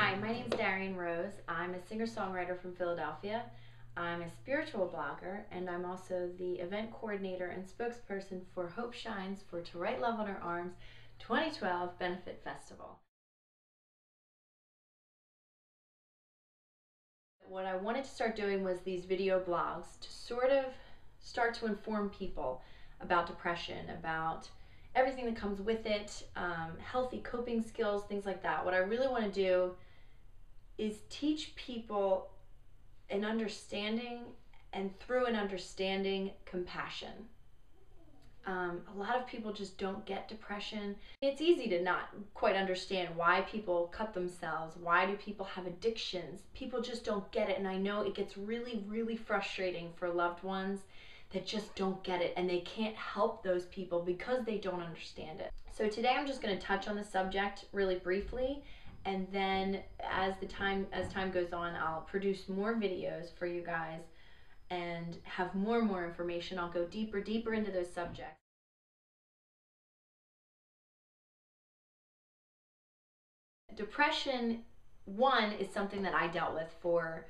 Hi, my name is Darienne Rose. I'm a singer-songwriter from Philadelphia. I'm a spiritual blogger, and I'm also the event coordinator and spokesperson for Hope Shines for To Write Love on Our Arms 2012 Benefit Festival. What I wanted to start doing was these video blogs to sort of start to inform people about depression, about everything that comes with it, healthy coping skills, things like that. What I really want to do is teach people an understanding, and through an understanding, compassion. A lot of people just don't get depression. It's easy to not quite understand why people cut themselves, why do people have addictions. People just don't get it, and I know it gets really, really frustrating for loved ones that just don't get it, and they can't help those people because they don't understand it. So today I'm just going to touch on the subject really briefly, and then as time goes on, I'll produce more videos for you guys and have more information. I'll go deeper into those subjects. Depression, one, is something that I dealt with for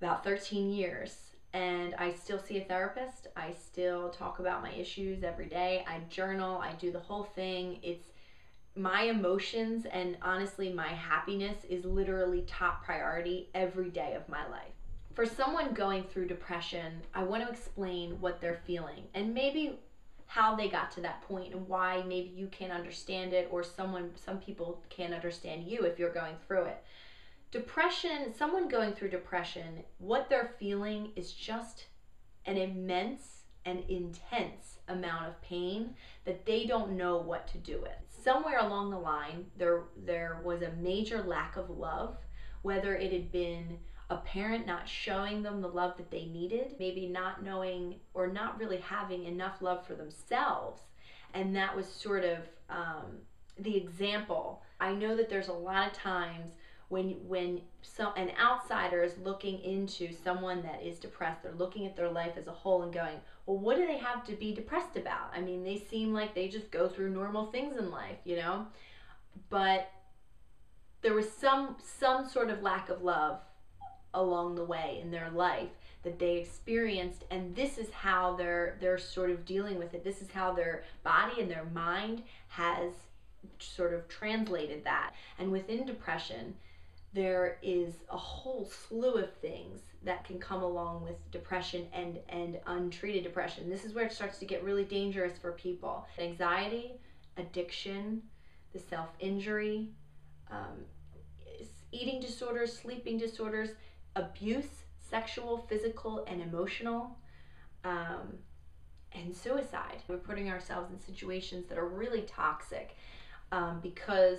about 13 years. And I still see a therapist. I still talk about my issues every day. I journal. I do the whole thing. It's my emotions, and honestly my happiness is literally top priority every day of my life. For someone going through depression, I want to explain what they're feeling and maybe how they got to that point and why maybe you can't understand it, or some people can't understand you if you're going through it. Depression, someone going through depression, what they're feeling is just an immense and intense amount of pain that they don't know what to do with. Somewhere along the line, there was a major lack of love, whether it had been a parent not showing them the love that they needed, maybe not knowing or not really having enough love for themselves, and that was sort of the example. I know that there's a lot of times when an outsider is looking into someone that is depressed, they're looking at their life as a whole and going, well, what do they have to be depressed about? I mean, they seem like they just go through normal things in life, you know? But there was some sort of lack of love along the way in their life that they experienced, and this is how they're sort of dealing with it. This is how their body and their mind has sort of translated that. And within depression, there is a whole slew of things that can come along with depression and untreated depression. This is where it starts to get really dangerous for people. Anxiety, addiction, the self-injury, eating disorders, sleeping disorders, abuse, sexual, physical, and emotional, and suicide. We're putting ourselves in situations that are really toxic because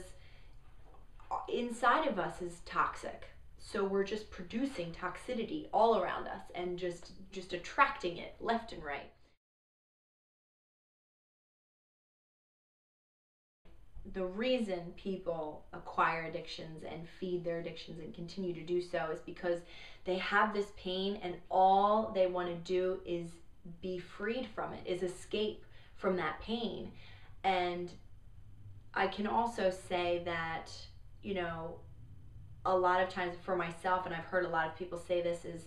inside of us is toxic. So we're just producing toxicity all around us and just attracting it left and right. The reason people acquire addictions and feed their addictions and continue to do so is because they have this pain, and all they want to do is be freed from it, is escape from that pain. And I can also say that, you know, a lot of times for myself, and I've heard a lot of people say this, is,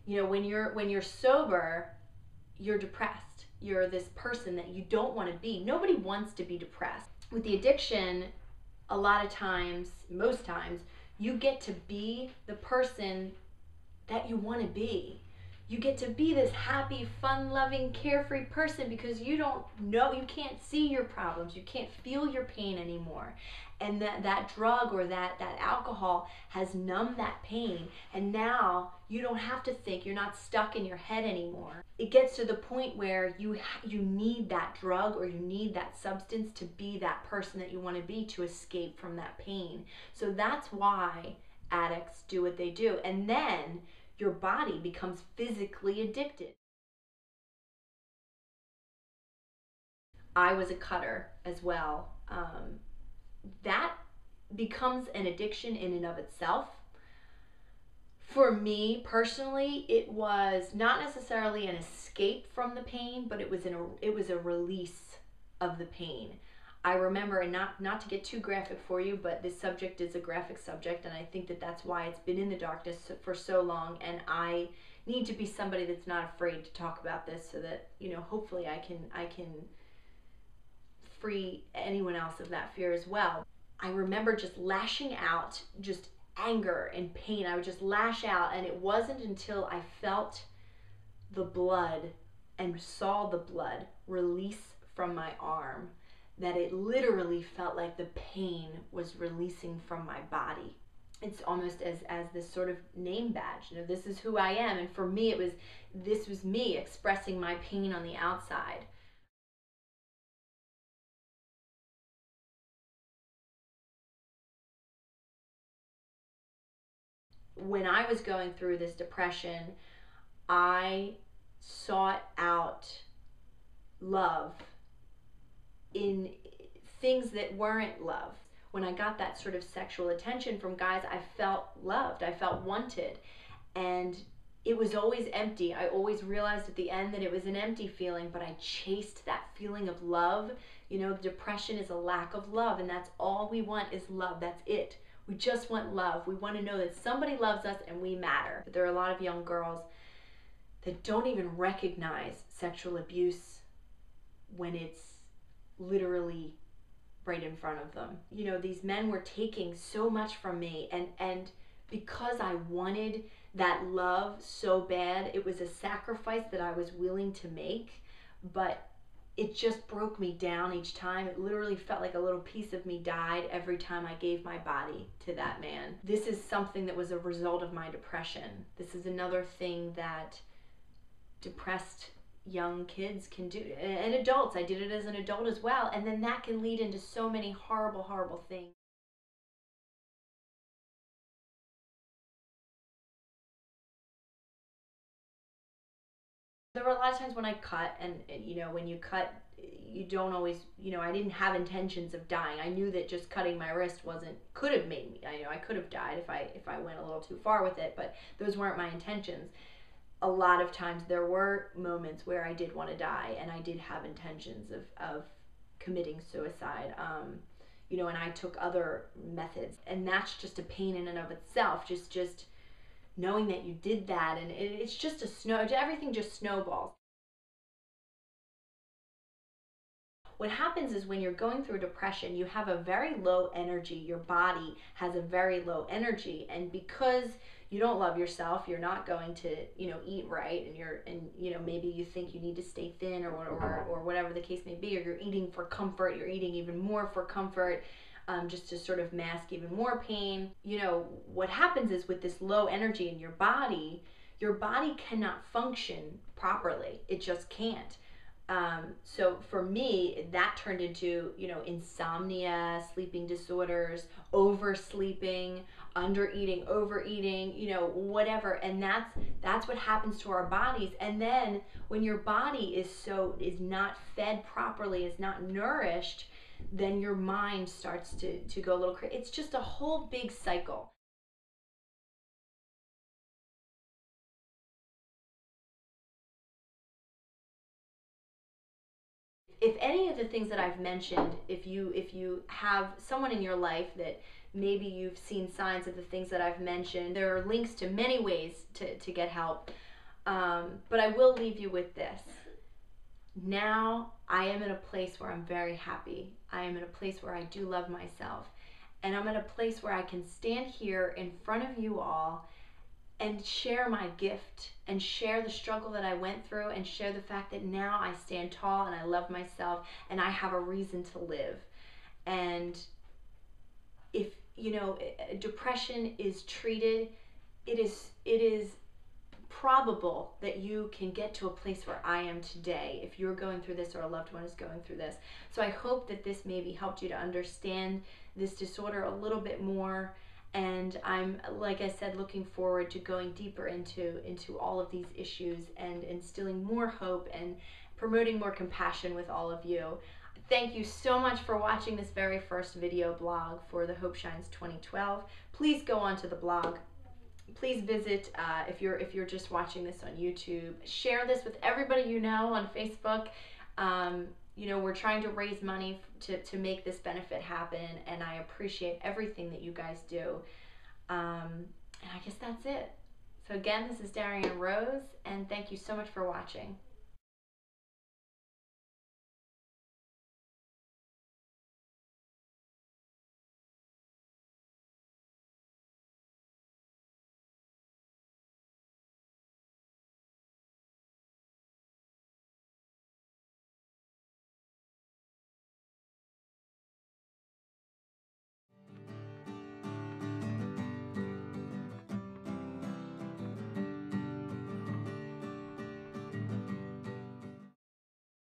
you know, when you're sober, you're depressed. You're this person that you don't want to be. Nobody wants to be depressed. With the addiction, a lot of times, most times, you get to be the person that you want to be. You get to be this happy, fun-loving, carefree person because you don't know, you can't see your problems, you can't feel your pain anymore. And that drug or that alcohol has numbed that pain, and now you don't have to think, you're not stuck in your head anymore. It gets to the point where you need that drug or you need that substance to be that person that you want to be, to escape from that pain. So that's why addicts do what they do. And then your body becomes physically addicted. I was a cutter as well. That becomes an addiction in and of itself. For me personally, it was not necessarily an escape from the pain, but it was a release of the pain. I remember, and not to get too graphic for you, but this subject is a graphic subject, and I think that that's why it's been in the darkness for so long, and I need to be somebody that's not afraid to talk about this, so that, you know, hopefully I can free anyone else of that fear as well. I remember just lashing out, just anger and pain. I would just lash out, and it wasn't until I felt the blood and saw the blood release from my arm that it literally felt like the pain was releasing from my body. It's almost as this sort of name badge. You know, this is who I am. And for me, this was me expressing my pain on the outside. When I was going through this depression, I sought out love in things that weren't love. When I got that sort of sexual attention from guys, I felt loved, I felt wanted, and it was always empty. I always realized at the end that it was an empty feeling, but I chased that feeling of love. You know, depression is a lack of love, and that's all we want is love. That's it. We just want love. We want to know that somebody loves us and we matter. But there are a lot of young girls that don't even recognize sexual abuse when it's literally right in front of them. You know, these men were taking so much from me, and because I wanted that love so bad, it was a sacrifice that I was willing to make, but it just broke me down each time. It literally felt like a little piece of me died every time I gave my body to that man. This is something that was a result of my depression. This is another thing that depressed young kids can do, and adults. I did it as an adult as well, and then that can lead into so many horrible, horrible things. There were a lot of times when I cut, and you know, when you cut, you don't always, you know, I didn't have intentions of dying. I knew that just cutting my wrist could have made me, I could have died if I went a little too far with it, but those weren't my intentions. A lot of times there were moments where I did want to die, and I did have intentions of committing suicide. You know, and I took other methods, and that's just a pain in and of itself. Just knowing that you did that, and it's just everything just snowballs. What happens is when you're going through depression, you have a very low energy. Your body has a very low energy, and because you don't love yourself, you're not going to, you know, eat right, and you know, maybe you think you need to stay thin or whatever the case may be, or you're eating for comfort, you're eating even more for comfort, just to sort of mask even more pain. You know, what happens is with this low energy in your body cannot function properly. It just can't. So for me, that turned into, you know, insomnia, sleeping disorders, oversleeping, undereating, overeating, you know, whatever. And that's what happens to our bodies. And then when your body is not fed properly, is not nourished, then your mind starts to go a little crazy. It's just a whole big cycle. If any of the things that I've mentioned, if you have someone in your life that maybe you've seen signs of the things that I've mentioned, there are links to many ways to get help. But I will leave you with this. Now I am in a place where I'm very happy. I am in a place where I do love myself. And I'm in a place where I can stand here in front of you all and share my gift and share the struggle that I went through and share the fact that now I stand tall and I love myself and I have a reason to live. And if, you know, depression is treated, it is probable that you can get to a place where I am today if you're going through this or a loved one is going through this. So I hope that this maybe helped you to understand this disorder a little bit more. And I'm, like I said, looking forward to going deeper into all of these issues and instilling more hope and promoting more compassion with all of you. Thank you so much for watching this very first video blog for the Hope Shines 2012. Please go onto the blog. Please visit if you're just watching this on YouTube. Share this with everybody you know on Facebook. you know, we're trying to raise money to make this benefit happen, and I appreciate everything that you guys do. And I guess that's it. So again, this is Darienne Rose, and thank you so much for watching.